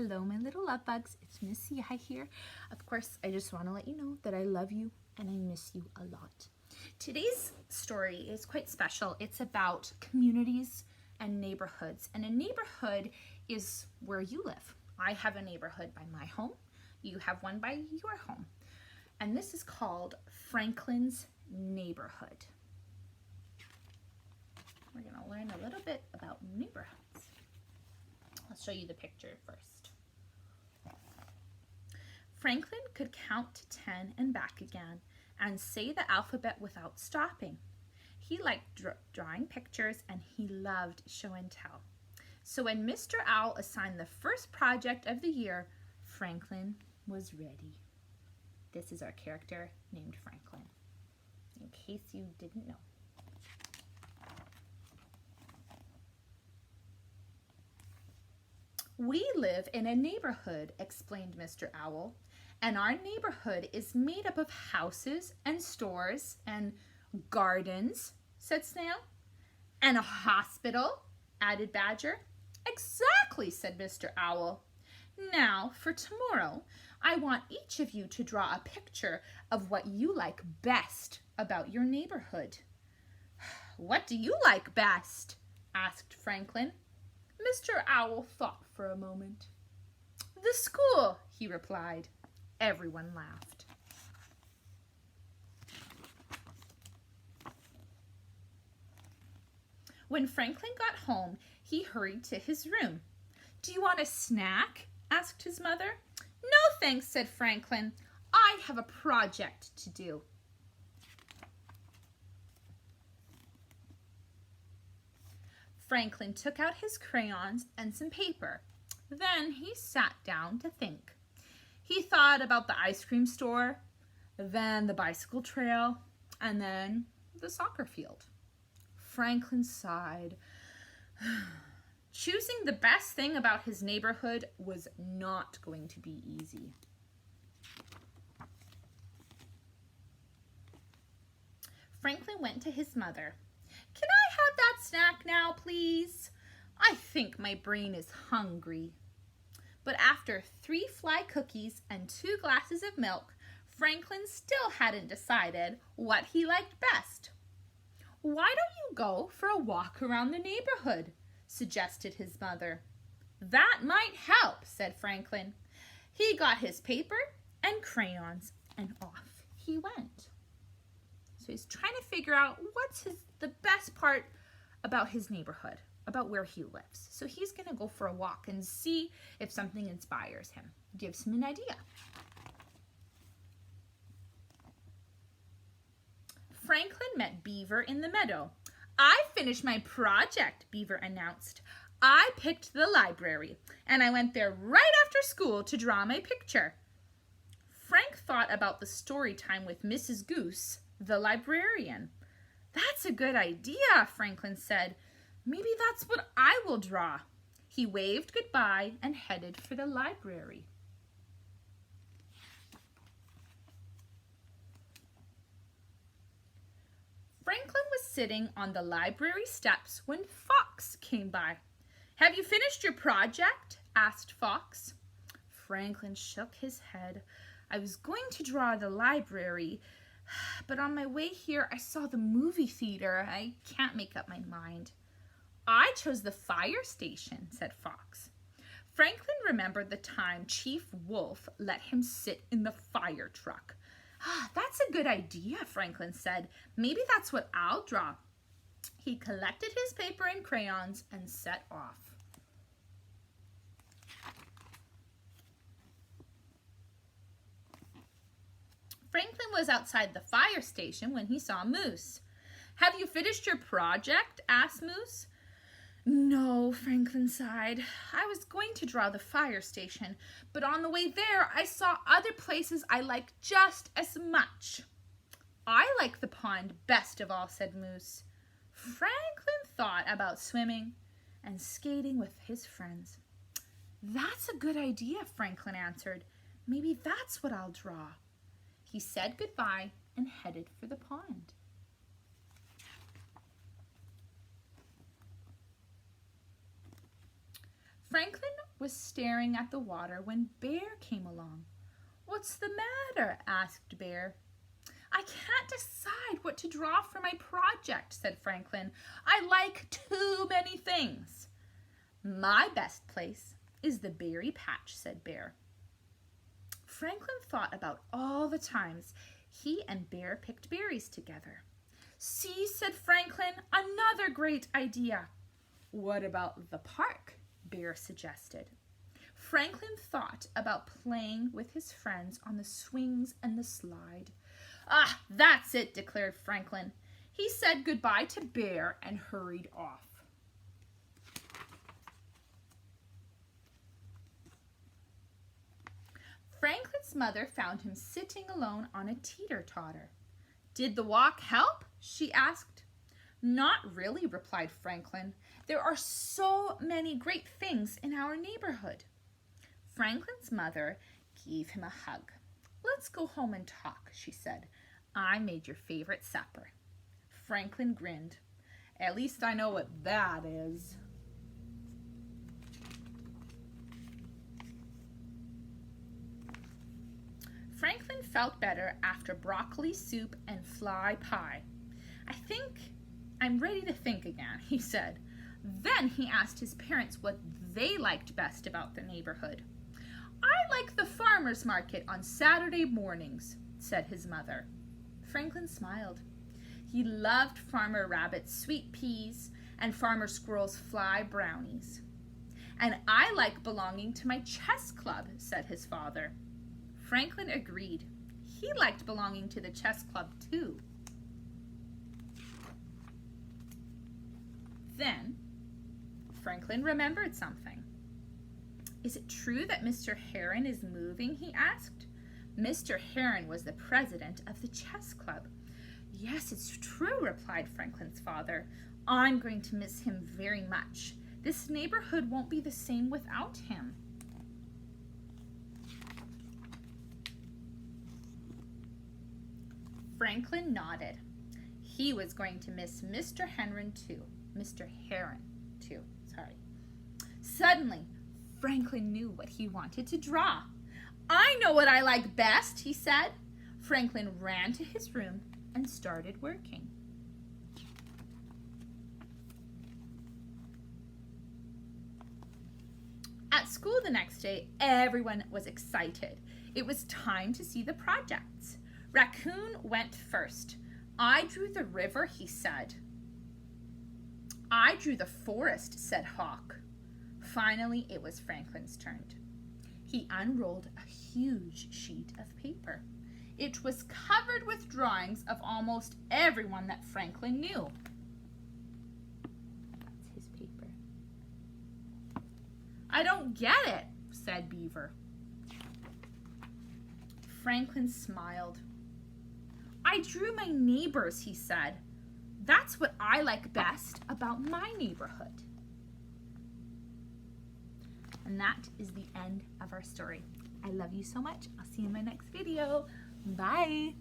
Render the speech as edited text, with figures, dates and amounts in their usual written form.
Hello, my little love bugs. It's Miss Siha here. Of course, I just want to let you know that I love you and I miss you a lot. Today's story is quite special. It's about communities and neighborhoods. And a neighborhood is where you live. I have a neighborhood by my home. You have one by your home. And this is called Franklin's Neighborhood. We're going to learn a little bit about neighborhoods. I'll show you the picture first. Franklin could count to 10 and back again and say the alphabet without stopping. He liked drawing pictures and he loved show and tell. So when Mr. Owl assigned the first project of the year, Franklin was ready. This is our character named Franklin, in case you didn't know. We live in a neighborhood, explained Mr. Owl, and our neighborhood is made up of houses and stores and gardens, said Snail. And a hospital, added Badger. Exactly, said Mr. Owl. Now, for tomorrow, I want each of you to draw a picture of what you like best about your neighborhood. What do you like best? Asked Franklin. Mr. Owl thought for a moment. The school, he replied. Everyone laughed. When Franklin got home, he hurried to his room. Do you want a snack? Asked his mother. No, thanks, said Franklin. I have a project to do. Franklin took out his crayons and some paper. Then he sat down to think. He thought about the ice cream store, then the bicycle trail, and then the soccer field. Franklin sighed. Choosing the best thing about his neighborhood was not going to be easy. Franklin went to his mother. Can I have that snack now, please? I think my brain is hungry. But after 3 fly cookies and 2 glasses of milk, Franklin still hadn't decided what he liked best. Why don't you go for a walk around the neighborhood? Suggested his mother. That might help, said Franklin. He got his paper and crayons and off he went. So he's trying to figure out what's the best part about his neighborhood, about where he lives. So he's going to go for a walk and see if something inspires him, gives him an idea. Franklin met Beaver in the meadow. I finished my project, Beaver announced. I picked the library, and I went there right after school to draw my picture. Frank thought about the story time with Mrs. Goose, the librarian. That's a good idea, Franklin said. Maybe that's what I will draw. He waved goodbye and headed for the library. Franklin was sitting on the library steps when Fox came by. Have you finished your project? Asked Fox. Franklin shook his head. I was going to draw the library, but on my way here, I saw the movie theater. I can't make up my mind. I chose the fire station, said Fox. Franklin remembered the time Chief Wolf let him sit in the fire truck. That's a good idea, Franklin said. Maybe that's what I'll draw. He collected his paper and crayons and set off. Franklin was outside the fire station when he saw Moose. Have you finished your project? Asked Moose. No, Franklin sighed. I was going to draw the fire station, but on the way there, I saw other places I like just as much. I like the pond best of all, said Moose. Franklin thought about swimming and skating with his friends. That's a good idea, Franklin answered. Maybe that's what I'll draw. He said goodbye and headed for the pond. Franklin was staring at the water when Bear came along. "What's the matter?" asked Bear. "I can't decide what to draw for my project," said Franklin. "I like too many things." "My best place is the berry patch," said Bear. Franklin thought about all the times he and Bear picked berries together. "See," said Franklin, "another great idea." "What about the park?" Bear suggested. Franklin thought about playing with his friends on the swings and the slide. "Ah, that's it," declared Franklin. He said goodbye to Bear and hurried off. Franklin's mother found him sitting alone on a teeter-totter. "Did the walk help?" she asked. "Not really," replied Franklin. "There are so many great things in our neighborhood." Franklin's mother gave him a hug. "Let's go home and talk," she said. "I made your favorite supper." Franklin grinned. "At least I know what that is." Franklin felt better after broccoli soup and fly pie. "I think I'm ready to think again," he said. Then he asked his parents what they liked best about the neighborhood. "I like the farmer's market on Saturday mornings," said his mother. Franklin smiled. He loved Farmer Rabbit's sweet peas and Farmer Squirrel's fly brownies. "And I like belonging to my chess club," said his father. Franklin agreed. He liked belonging to the chess club too. Then Franklin remembered something. "Is it true that Mr. Heron is moving?" he asked. Mr. Heron was the president of the chess club. "Yes, it's true," replied Franklin's father. "I'm going to miss him very much. This neighborhood won't be the same without him." Franklin nodded. He was going to miss Mr. Heron too. Suddenly, Franklin knew what he wanted to draw. "I know what I like best," he said. Franklin ran to his room and started working. At school the next day, everyone was excited. It was time to see the projects. Raccoon went first. "I drew the river," he said. "I drew the forest," said Hawk. Finally, it was Franklin's turn. He unrolled a huge sheet of paper. It was covered with drawings of almost everyone that Franklin knew. That's his paper. "I don't get it," said Beaver. Franklin smiled. "I drew my neighbors," he said. "That's what I like best about my neighborhood." And that is the end of our story. I love you so much. I'll see you in my next video. Bye.